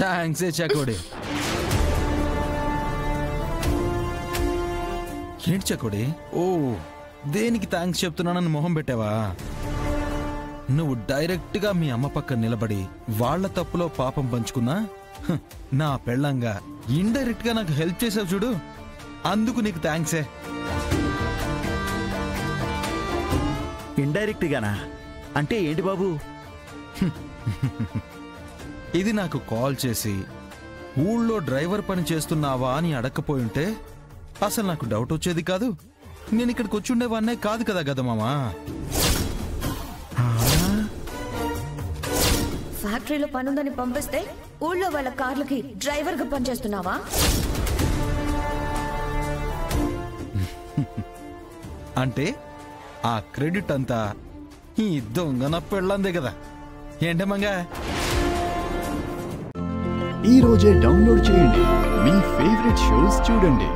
Thanks చకోడి. ఏంటి చకోడి? ఓ, దేనికి thanks చెప్తున్నానని మొహం పెట్టావా? నువ్వు డైరెక్ట్ గా మీ అమ్మ పక్కన నిలబడి వాళ్ల తప్పులో పాపం పంచుకున్నా నా పెళ్ళంగా ఇండైరెక్ట్ గా నాకు హెల్ప్ చేసావు చూడు, అందుకు నీకు థ్యాంక్సే. ఇండైరెక్ట్ గానా? అంటే ఏంటి బాబు? ఇది నాకు కాల్ చేసి ఊళ్ళో డ్రైవర్ పని చేస్తున్నావా అని అడక్కపోయింటే అసలు నాకు డౌట్ వచ్చేది కాదు. నేను ఇక్కడికి వచ్చి ఉండేవాన్నే కాదు కదా గదా మామా. ఫ్యాక్టరీలో పనుందని పంపిస్తే ఊళ్ళో వాళ్ళ కార్లకి డ్రైవర్ గా పనిచేస్తున్నావా? అంటే ఆ క్రెడిట్ అంతా ఈ దొంగ నా పెళ్ళందే కదా. ఏంటే మంగా? ఈ రోజే డౌన్లోడ్ చేయండి, మీ ఫేవరెట్ షోస్ చూడండి.